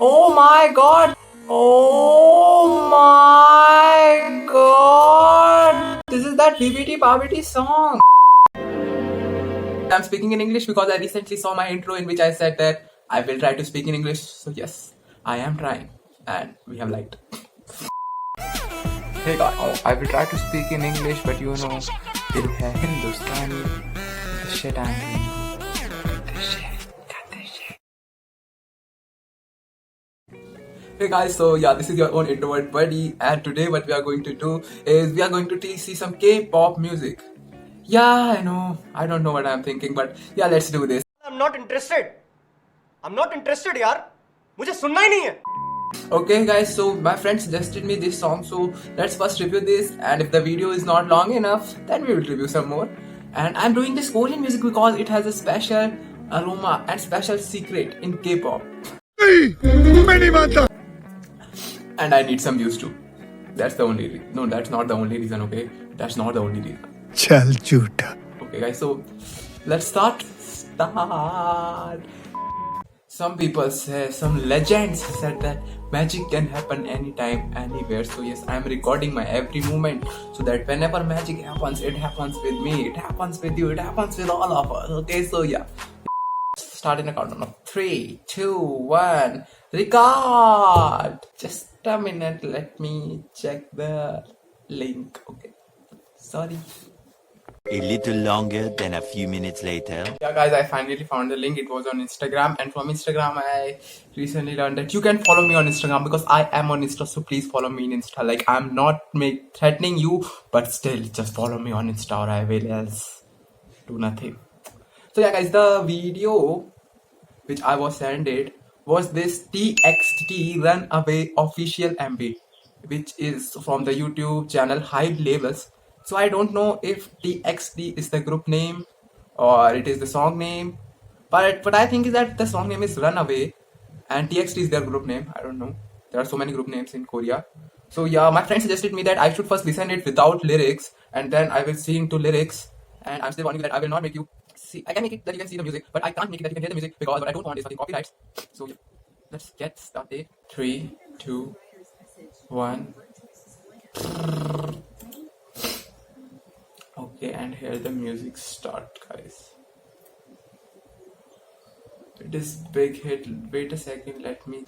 Oh my god! Oh my god! This is that BBT Babiti song! I'm speaking in English because I recently saw my intro in which I said that I will try to speak in English. So yes, I am trying and we have liked. Hey guys, I will try to speak in English, but you know, in Hindustani, the shit I'm doing. Hey guys, so yeah, this is your own introvert buddy, and today what we are going to do is we are going to see some K-pop music. Yeah, I know, I don't know what I'm thinking, but yeah, let's do this. I'm not interested. I'm not interested, यार. मुझे सुनना ही नहीं है. Okay guys, so my friend suggested me this song, so let's first review this, and if the video is not long enough, then we will review some more. And I'm doing this Korean music because it has a special aroma and special secret in K-pop. And I need some views too. That's the only reason. No, that's not the only reason, okay? That's not the only reason. चल झूठा. Okay guys, so let's start. Some people say, some legends said that magic can happen anytime, anywhere. So yes, I am recording my every moment so that whenever magic happens, it happens with me, it happens with you, it happens with all of us. Okay, so yeah. Start in a countdown of 3, 2, 1. Record! Just a minute, let me check the link. Okay, sorry. A little longer than a few minutes later. Yeah guys, I finally found the link. It was on Instagram, and from Instagram I recently learned that you can follow me on Instagram because I am on Insta, so please follow me in Insta. Like, I'm not threatening you, but still just follow me on Insta or I will else do nothing. So yeah guys, the video which I was sent it was this TXT Runaway official MV, which is from the YouTube channel Hype Labels. So I don't know if TXT is the group name or it is the song name, but what I think is that the song name is Runaway and TXT is their group name. I don't know. There are so many group names in Korea. So yeah, my friend suggested me that I should first listen it without lyrics and then I will sing to lyrics. And I'm still warning you that I will not make you see. I can make it that you can see the music, but I can't make it that you can hear the music because what I don't want is fucking copyrights. So yeah, let's get started. 3, 2, 1. Okay, and here the music start, guys. It is big hit. Wait a second, let me.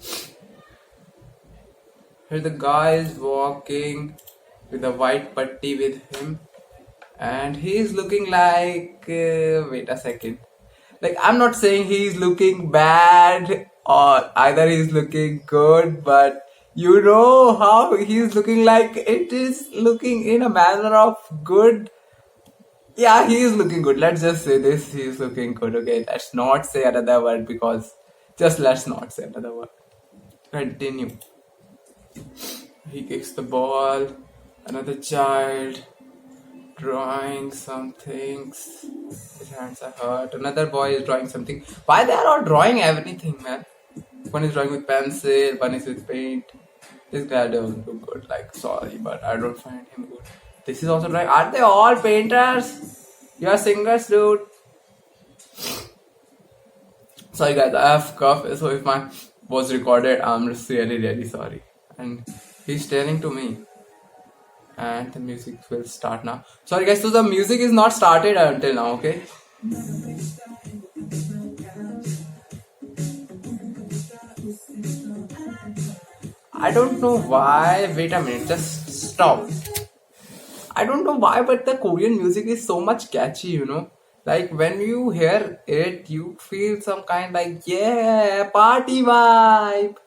Here the guy is walking with a white putty with him, and he is looking like. Wait a second. Like, I'm not saying he's looking bad or either he's looking good, but you know how he's looking like it is looking in a manner of good. Yeah, he is looking good. Let's just say this. He is looking good. Okay, let's not say another word because just let's not say another word. Continue. He kicks the ball. Another child drawing some things. His hands are hurt. Another boy is drawing something. Why they are all drawing everything, man? One is drawing with pencil. One is with paint. This guy doesn't look good. Like, sorry, but I don't find him good. This is also drawing. Are they all painters? You are singers, dude. Sorry guys, I have cough, so if my was recorded, I'm just really sorry. And he's staring to me. And the music will start now. Sorry guys, so the music is not started until now, okay? I don't know why. Wait a minute, just stop. I don't know why, but the Korean music is so much catchy, you know. Like, when you hear it, you feel some kind like, yeah, party vibe.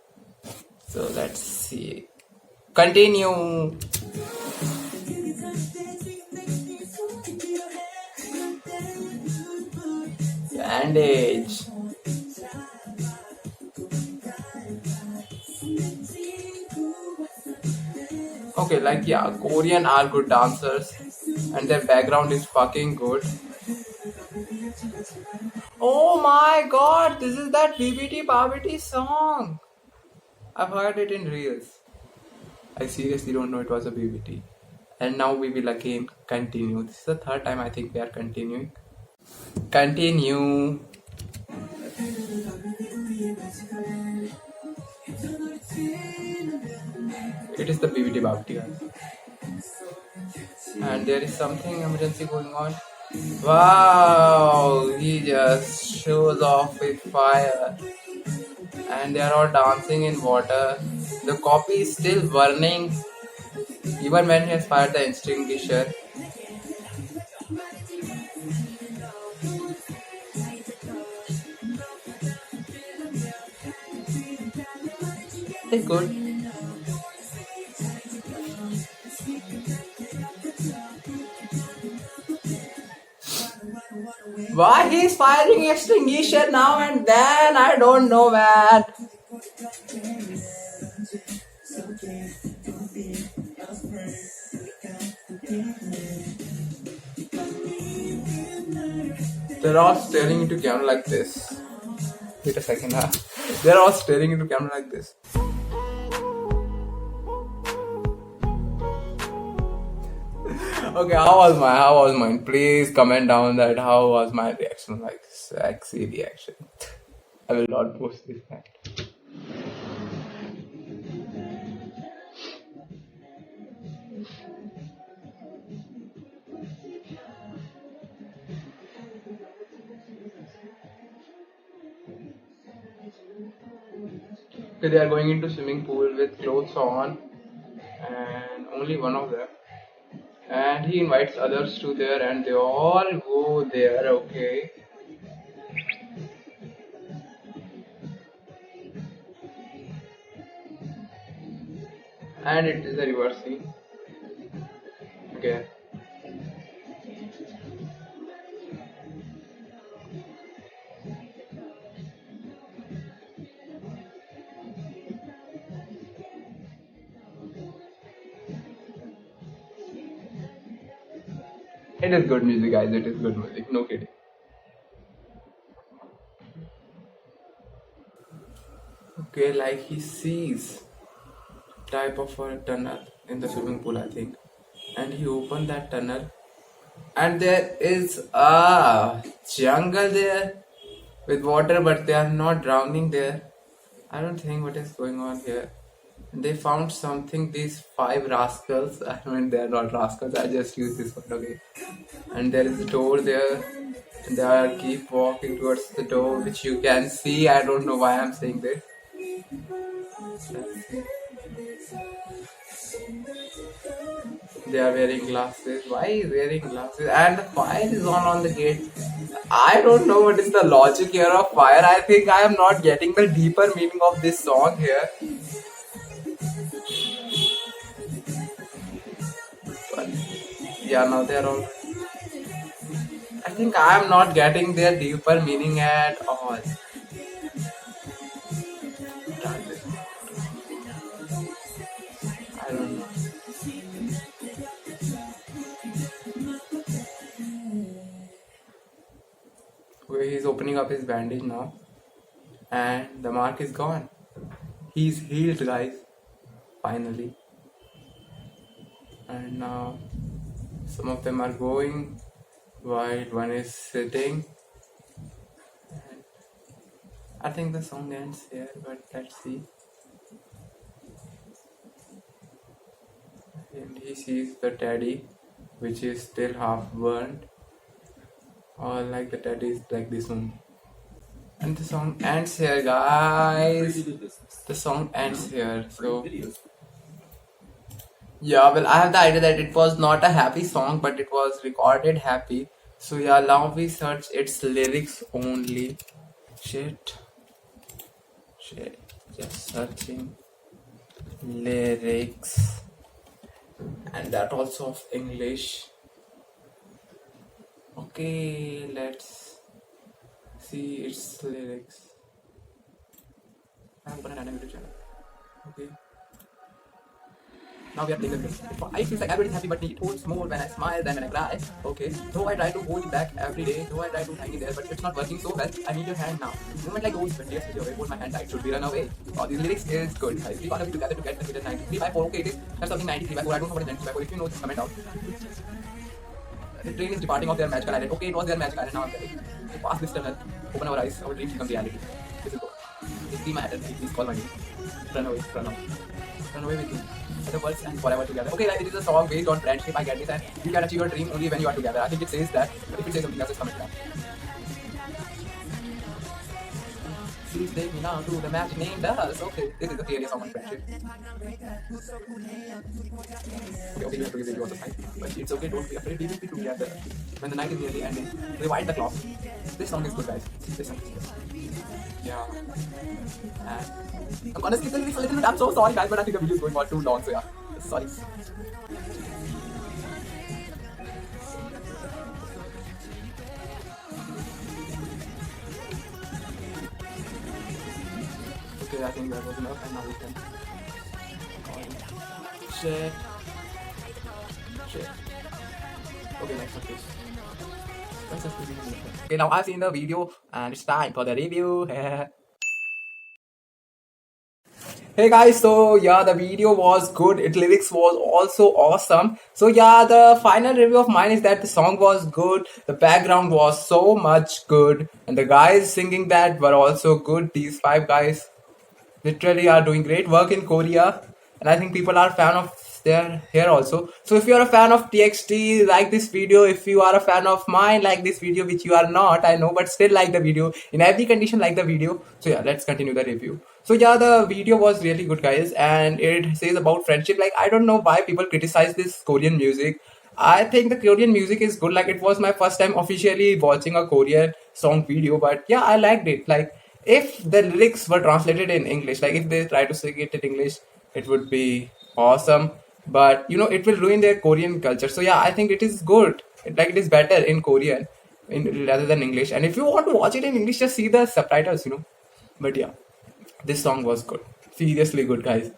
So let's see. Continue. Bandage. Okay, like, yeah, Korean are good dancers and their background is fucking good. Oh my god, this is that BBT Babiti song. I've heard it in reels. I seriously don't know it was a BBT. And now we will again continue. This is the third time I think we are continuing. Continue. It is the BBT Babti, guys. And there is something emergency going on. Wow, he just shows off with fire. And they are all dancing in water. The copy is still burning even when he has fired the extinguisher. It's good. Why he's firing extinguisher now and then? I don't know, man. They're all staring into camera like this. Wait a second, huh? They're all staring into camera like this. Okay, how was mine? Please comment down that how was my reaction, like sexy reaction. I will not post this fact. Okay, they are going into swimming pool with clothes on, and only one of them. And he invites others to there, and they all go there. Okay. And it is a reverse scene. Okay. It is good music, guys. It is good music. No kidding. Okay, like he sees type of a tunnel in the swimming pool, I think, and he opened that tunnel, and there is a jungle there with water, but they are not drowning there. I don't think what is going on here. They found something, these 5 rascals. I mean, they are not rascals, I just use this word, okay. And there is a door there, and they are keep walking towards the door, which you can see. I don't know why I'm saying this. They are wearing glasses. Why is wearing glasses? And the fire is on the gate. I don't know what is the logic here of fire. I think I am not getting the deeper meaning of this song here. But yeah, now they are all. I think I am not getting their deeper meaning at all. I don't know. He's opening up his bandage now, and the mark is gone. He's healed, guys, finally. And now some of them are going while one is sitting. And I think the song ends here, but let's see. And he sees the teddy, which is still half burned, or like the teddy is like this one. And the song ends here, guys. The song ends here. So yeah, well, I have the idea that it was not a happy song, but it was recorded happy. So yeah, now we search its lyrics only. Shit, just searching lyrics, and that also of English. Okay, let's see its lyrics. I'm gonna run a YouTube channel. Okay. Now we are playing the game. I feel like everybody's happy, but it holds more when I smile than when I cry. Okay. Though I try to hold it back every day, though I try to hang it there, but it's not working so well. I need your hand now. Moment like those when tears with your way, hold my hand tight. Should we run away? Oh, these lyrics is good. Guys, we gotta be together to get the hidden 93 by 4. Okay, it is. That's something 93 by 4. I don't know what is 93 by 4. If you know, just comment out. The train is departing of their magical island. Okay, it was their magical island. Now I'm ready to pass this tunnel. Open our eyes. Our dreams become reality. This is good. Just see my head. Please call my name. Run away with me. The words and forever together. Okay, like it is a song based on friendship. I get this, and you can achieve your dream only when you are together. I think it says that. But if it says something else, just comment down. Please take me now to the match named us. Okay, this is clearly a song on friendship. Okay, you have to give it yours a time. But it's okay, don't be afraid. We will be together. When the night is nearly ending, rewind the clock. This song is good, guys. This song is good. Yeah. And I'm gonna skip the lyrics a little bit. I'm so sorry, guys, but I think the video is going on too long, so yeah. Sorry. Okay, I think that was enough, and now we can. Shit. Okay, next one, please. Okay, now I've seen the video, and it's time for the review. Hey guys, so yeah, the video was good. Its lyrics was also awesome. So yeah, the final review of mine is that the song was good. The background was so much good, and the guys singing that were also good. These 5 guys literally are doing great work in Korea, and I think people are fan of their here also. So if you are a fan of TXT, like this video. If you are a fan of mine, like this video, which you are not, I know, but still like the video. In every condition, like the video. So yeah, let's continue the review. So yeah, the video was really good, guys, and it says about friendship. Like, I don't know why people criticize this Korean music. I think the Korean music is good. Like, it was my first time officially watching a Korean song video, but yeah, I liked it. Like, if the lyrics were translated in English, like if they try to sing it in English, it would be awesome. But you know, it will ruin their Korean culture. So yeah, I think it is good. Like, it is better in Korean rather than English. And if you want to watch it in English, just see the subtitles, you know. But yeah, this song was good. Seriously good, guys.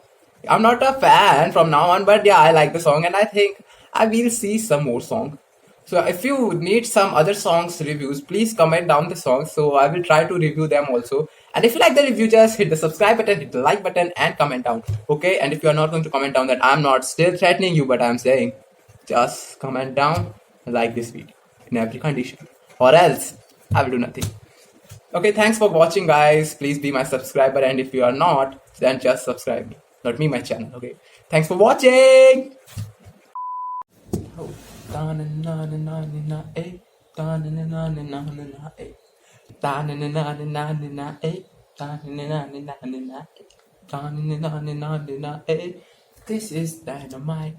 I'm not a fan from now on, but yeah, I like the song, and I think I will see some more song. So if you need some other songs reviews, please comment down the songs, so I will try to review them also. And if you like the review, just hit the subscribe button, hit the like button, and comment down. Okay, and if you are not going to comment down, that I'm not still threatening you, but I'm saying, just comment down and like this video in every condition, or else I will do nothing. Okay, thanks for watching, guys. Please be my subscriber, and if you are not, then just subscribe me, not me, my channel. Okay, thanks for watching. Oh. Da na na na na na eh. Da na na na na na na eh. Da na na na na na eh. Da na na na na na eh. Da na na na na eh. This is dynamite.